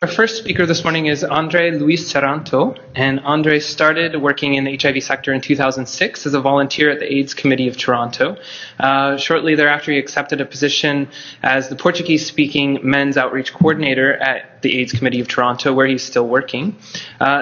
Our first speaker this morning is Andre Luis Ceranto, and Andre started working in the HIV sector in 2006 as a volunteer at the AIDS Committee of Toronto. Shortly thereafter, he accepted a position as the Portuguese-speaking Men's Outreach Coordinator at the AIDS Committee of Toronto, where he's still working.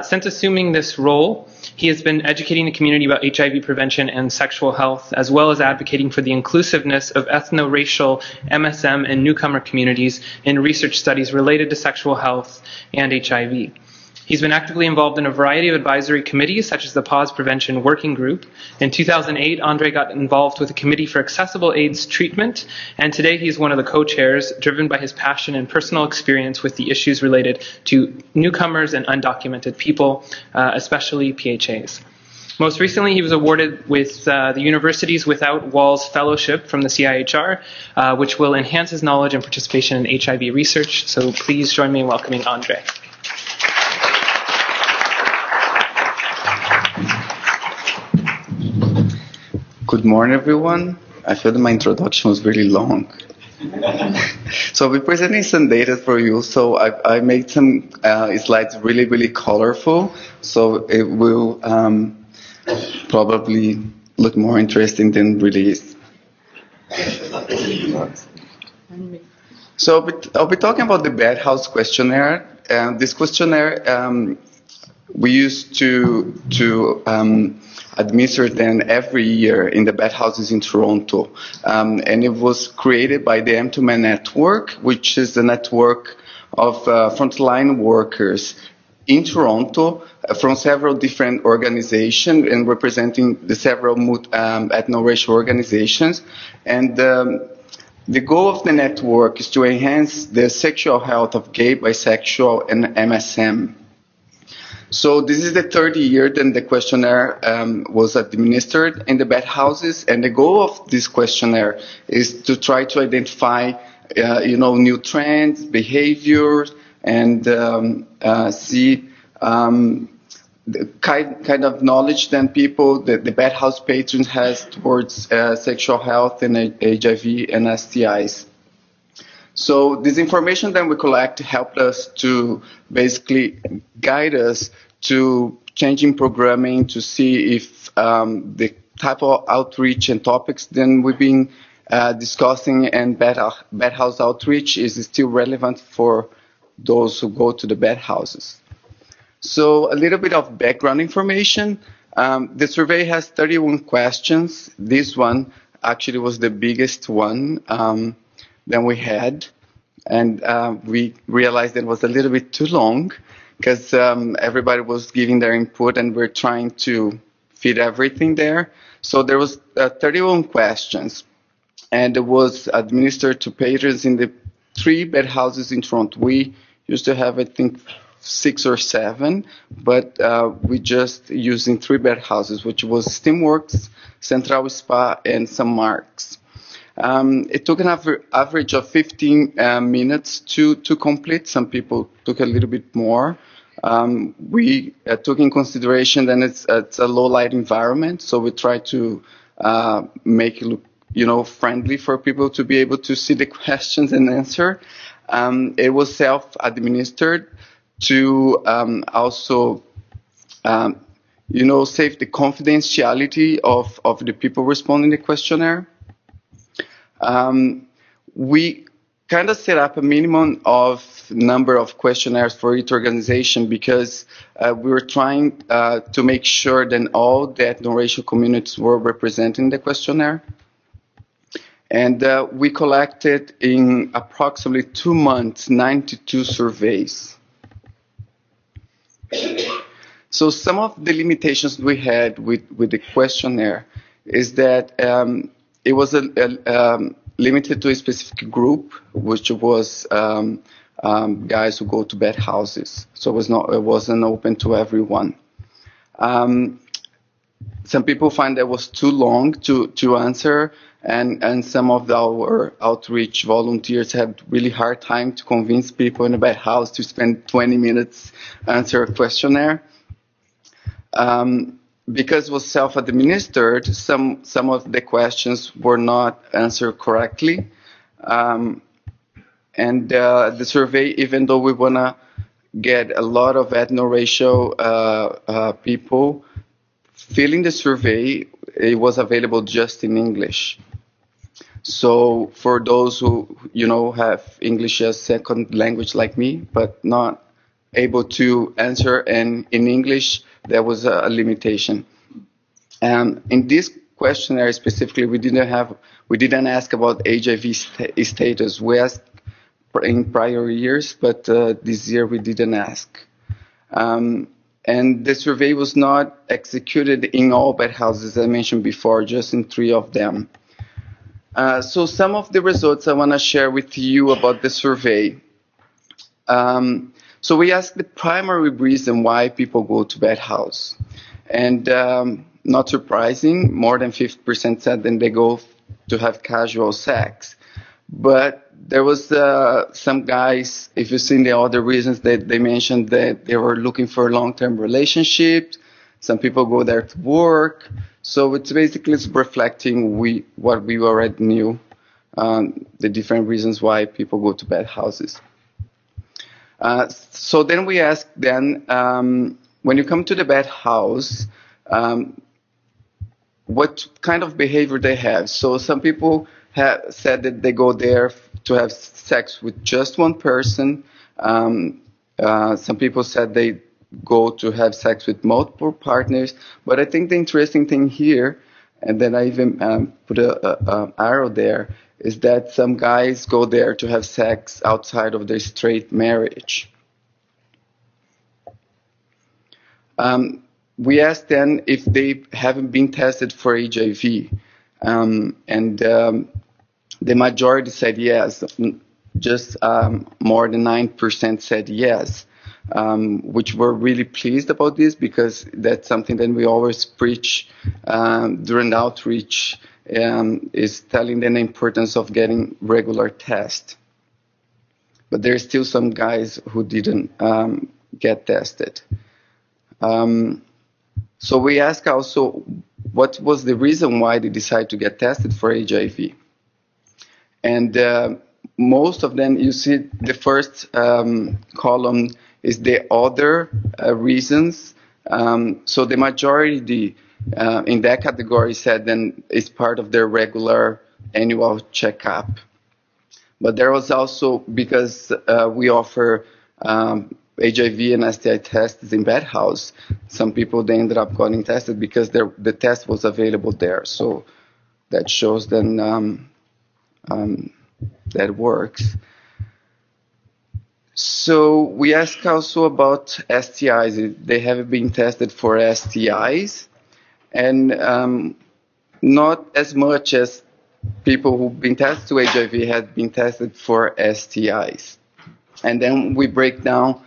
Since assuming this role, he has been educating the community about HIV prevention and sexual health, as well as advocating for the inclusiveness of ethno-racial, MSM, and newcomer communities in research studies related to sexual health and HIV. He's been actively involved in a variety of advisory committees, such as the Pause Prevention Working Group. In 2008, Andre got involved with a committee for accessible AIDS treatment, and today he's one of the co-chairs, driven by his passion and personal experience with the issues related to newcomers and undocumented people, especially PHAs. Most recently, he was awarded with the Universities Without Walls Fellowship from the CIHR, which will enhance his knowledge and participation in HIV research. So please join me in welcoming Andre. Good morning, everyone. I feel that my introduction was really long. So I'll be presenting some data for you. So I made some slides really colorful. So it will probably look more interesting than really is. So I'll be talking about the Bathhouse questionnaire. This questionnaire we used to administer them every year in the Bathhouses in Toronto. And it was created by the M2Man Network, which is a network of frontline workers in Toronto from several different organizations and representing the several ethno-racial organizations. And the goal of the network is to enhance the sexual health of gay, bisexual, and MSM. So this is the third year that the questionnaire was administered in the Bathhouses, and the goal of this questionnaire is to try to identify, new trends, behaviors, and see the kind of knowledge that the Bathhouse patrons has towards sexual health and HIV and STIs. So this information that we collect helped us to basically guide us to changing programming to see if the type of outreach and topics that we've been discussing and Bathhouse outreach is still relevant for those who go to the Bathhouses. So a little bit of background information. The survey has 31 questions. This one actually was the biggest one than we had, and we realized that it was a little bit too long because everybody was giving their input and we're trying to fit everything there. So there was 31 questions, and it was administered to patrons in the 3 Bathhouses in Toronto. We used to have, I think, 6 or 7, but we just using 3 Bathhouses, which was Steamworks, Central Spa, and St. Mark's. It took an average of 15 minutes to complete. Some people took a little bit more. We took in consideration that it's a low light environment, so we try to make it look, friendly for people to be able to see the questions and answer. It was self-administered to also, save the confidentiality of the people responding to the questionnaire. We kind of set up a minimum of number of questionnaires for each organization because we were trying to make sure that all the ethno-racial communities were represented in the questionnaire. And we collected in approximately 2 months, 92 surveys. So some of the limitations we had with the questionnaire is that it was limited to a specific group, which was guys who go to Bathhouses. So it wasn't open to everyone. Some people find that it was too long to answer, and some of our outreach volunteers had really hard time to convince people in a Bathhouse to spend 20 minutes answer a questionnaire. Because it was self-administered, some of the questions were not answered correctly. And the survey, even though we want to get a lot of ethno-racial people filling the survey. It was available just in English. So for those who, have English as second language like me, but not able to answer in English, there was a limitation. In this questionnaire specifically, we didn't ask about HIV status. We asked in prior years, but this year we didn't ask. And the survey was not executed in all bathhouses, as I mentioned before, just in 3 of them. So some of the results I want to share with you about the survey. So we asked the primary reason why people go to bathhouse. And not surprising, more than 50% said that they go to have casual sex. But there was some guys, if you've seen the other reasons, that they mentioned that they were looking for long-term relationships. Some people go there to work. So it's basically reflecting what we already knew, the different reasons why people go to bathhouses. So then we asked when you come to the bathhouse, what kind of behavior they have. So some people said that they go there to have sex with just one person. Some people said they go to have sex with multiple partners. But I think the interesting thing here, and then I even put an arrow there, is that some guys go there to have sex outside of their straight marriage. We asked them if they haven't been tested for HIV, and the majority said yes. Just more than 9% said yes, which we're really pleased about this, because that's something that we always preach during outreach, is telling them the importance of getting regular tests. But there's still some guys who didn't get tested. So we asked also what was the reason why they decided to get tested for HIV. And most of them, you see the first column is the other reasons. So the majority in that category said then it's part of their regular annual checkup. But there was also, because we offer HIV and STI tests in Bathhouse, some people, they ended up getting tested because the test was available there. So that shows then that works. So we asked also about STIs, if they have been tested for STIs, and not as much as people who've been tested to HIV had been tested for STIs. And then we break down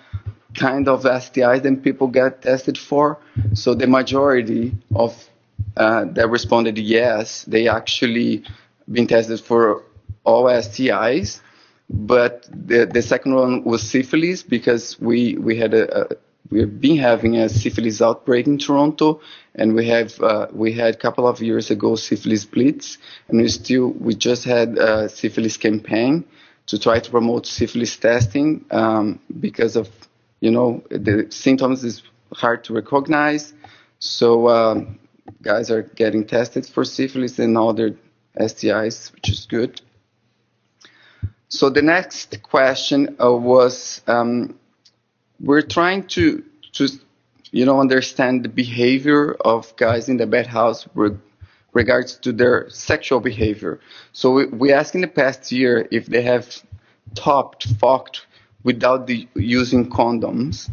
kind of STIs that people get tested for. So the majority of that responded yes, they actually been tested for all STIs. But the second one was syphilis, because we've been having a syphilis outbreak in Toronto, and we had a couple of years ago syphilis blitz, and we just had a syphilis campaign to try to promote syphilis testing, because of the symptoms is hard to recognize. So guys are getting tested for syphilis and other STIs, which is good. So the next question was, we're trying to understand the behavior of guys in the bathhouse regards to their sexual behavior. So we asked in the past year if they have fucked without using condoms.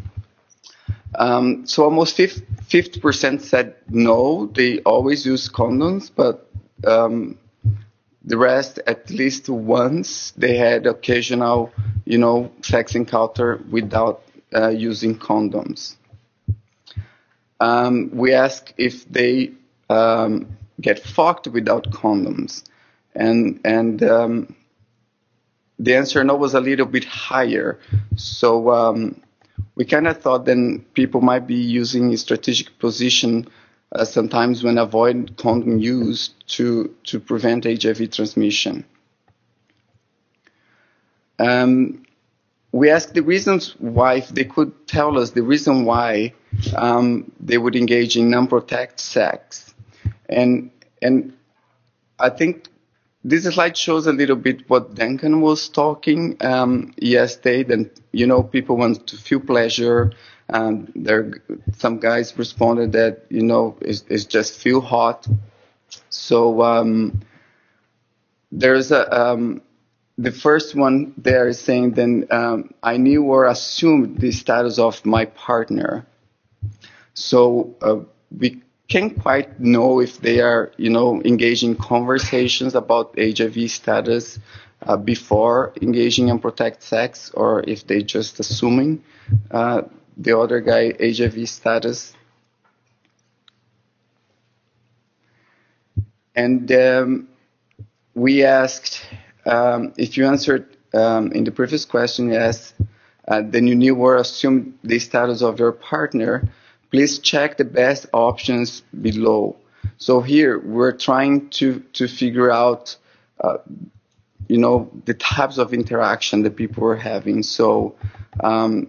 So almost 50% said no, they always use condoms, but the rest, at least once, they had occasional, sex encounter without using condoms. We asked if they get fucked without condoms, and the answer no was a little bit higher. So we kind of thought then people might be using a strategic position sometimes when avoid condom use to prevent HIV transmission. we asked the reasons why, if they could tell us the reason why they would engage in non-protect sex. And I think this slide shows a little bit what Duncan was talking yesterday. That people want to feel pleasure. Some guys responded that it's just feel hot. So there's the first one there is saying then I knew or assumed the status of my partner. So we can't quite know if they are, engaging conversations about HIV status before engaging in protect sex, or if they just assuming the other guy HIV status. And we asked if you answered in the previous question yes, then you knew or assumed the status of your partner. Please check the best options below. So here we're trying to figure out, the types of interaction that people were having. So the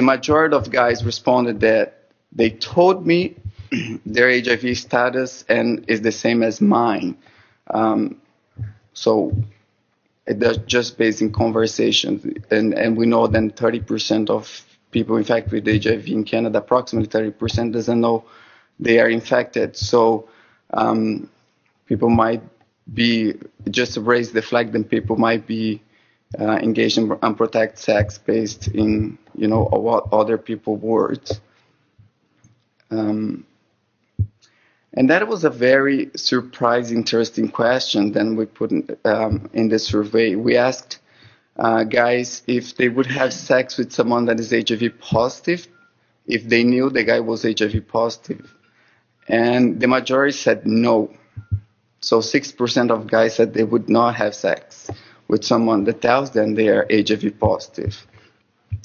majority of guys responded that they told me their HIV status and is the same as mine. So that's just based in conversations, and we know then 30% of people infected with HIV in Canada, approximately 30% doesn't know they are infected. So people might be, just to raise the flag, then people might be engaged in unprotected sex based in, what other people words. And that was a very surprising, interesting question then we put in the survey. We asked guys if they would have sex with someone that is HIV positive, if they knew the guy was HIV positive. And the majority said no. So 6% of guys said they would not have sex with someone that tells them they are HIV positive.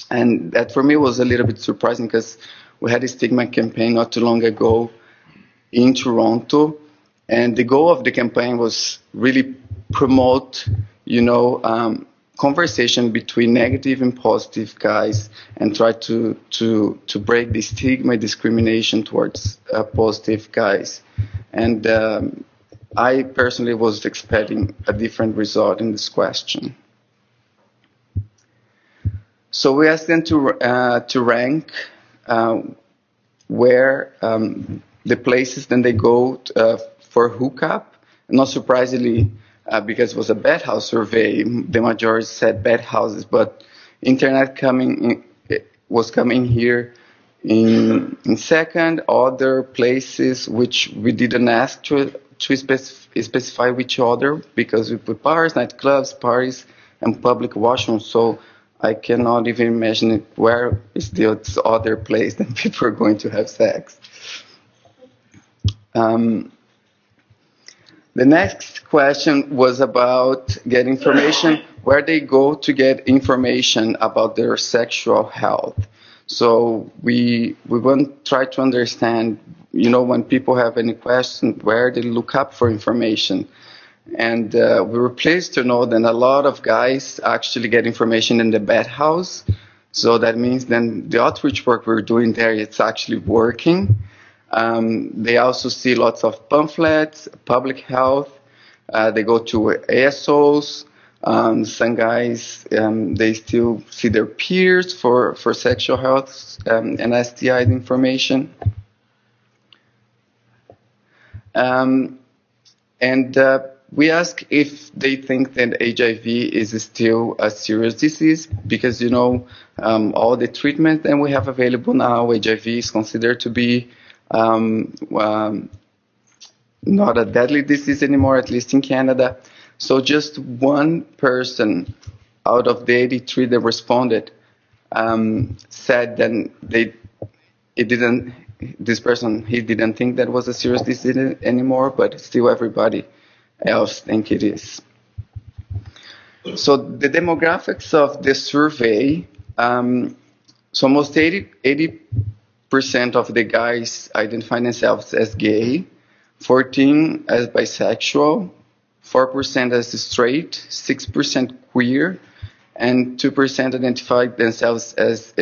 And that for me was a little bit surprising because we had a stigma campaign not too long ago in Toronto. And the goal of the campaign was really promote, conversation between negative and positive guys and try to break the stigma discrimination towards positive guys. And I personally was expecting a different result in this question. So we asked them to rank where the places then they go for hookup. Not surprisingly, because it was a Bathhouse survey, the majority said Bathhouses, but internet was coming here in second. Other places which we didn't ask to specify which other, because we put bars, nightclubs, parties, and public washrooms. So I cannot even imagine where is the other place that people are going to have sex. The next question was about getting information, where they go to get information about their sexual health. So we want to try to understand, when people have any question, where they look up for information. And we were pleased to know that a lot of guys actually get information in the Bathhouse. So that means then the outreach work we're doing there, it's actually working. They also see lots of pamphlets, public health. They go to ASOs. Some guys, they still see their peers for sexual health and STI information. We ask if they think that HIV is still a serious disease because, all the treatment that we have available now, HIV is considered to be not a deadly disease anymore, at least in Canada. So just one person out of the 83 that responded said that he didn't think that was a serious disease anymore, but still everybody else think it is. So the demographics of the survey, so almost 80% of the guys identify themselves as gay, 14% as bisexual, 4% as straight, 6% queer, and 2% identified themselves as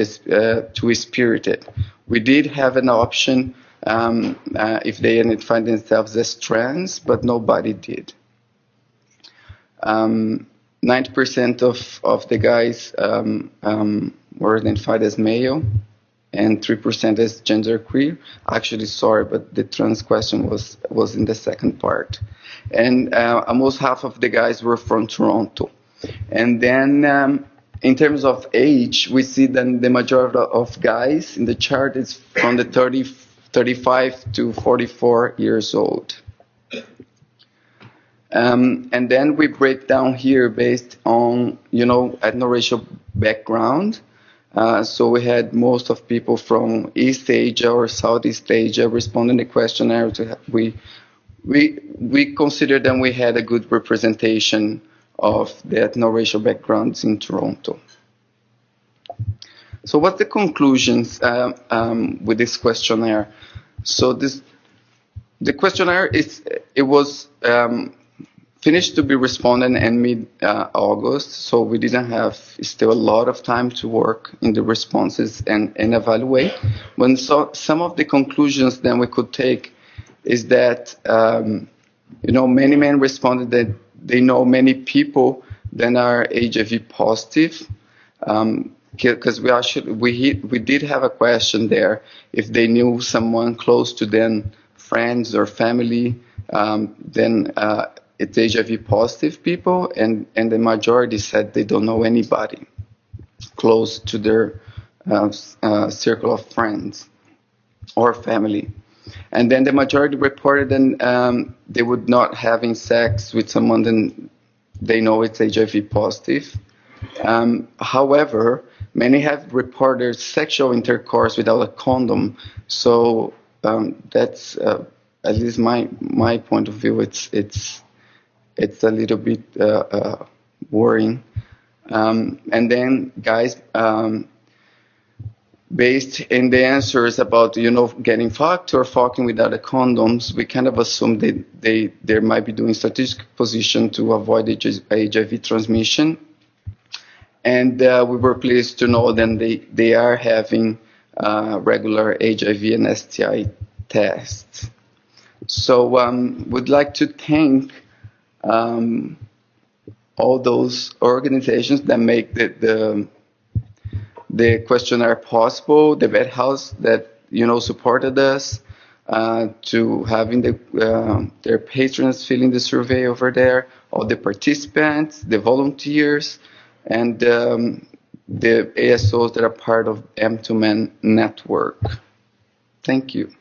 two-spirited. We did have an option if they identified themselves as trans, but nobody did. 90% of the guys were identified as male, and 3% as genderqueer. Actually, sorry, but the trans question was in the second part. And almost half of the guys were from Toronto. And then in terms of age, we see that the majority of guys in the chart is from the 35 to 44 years old. And then we break down here based on, ethno-racial background. So we had most of people from East Asia or Southeast Asia responding to the questionnaire. We considered that we had a good representation of the ethno-racial backgrounds in Toronto. So what's the conclusions with this questionnaire? So the questionnaire was finished to be responded in mid-August, so we didn't have still a lot of time to work in the responses and evaluate. Some of the conclusions then we could take is that, many men responded that they know many people that are HIV positive, because we did have a question there if they knew someone close to them, friends or family, then it's HIV positive people, and the majority said they don't know anybody close to their circle of friends or family. And then the majority reported that they would not having sex with someone that they know it's HIV positive. However, many have reported sexual intercourse without a condom. So that's at least my point of view. It's a little bit worrying. And then guys, based in the answers about, getting fucked or fucking without a condoms, we kind of assume that they might be doing strategic position to avoid HIV transmission. And we were pleased to know that they are having regular HIV and STI tests. So would like to thank all those organizations that make the questionnaire possible, the Bathhouse that supported us, to having their patrons filling the survey over there, all the participants, the volunteers, and the ASOs that are part of M2Men network. Thank you.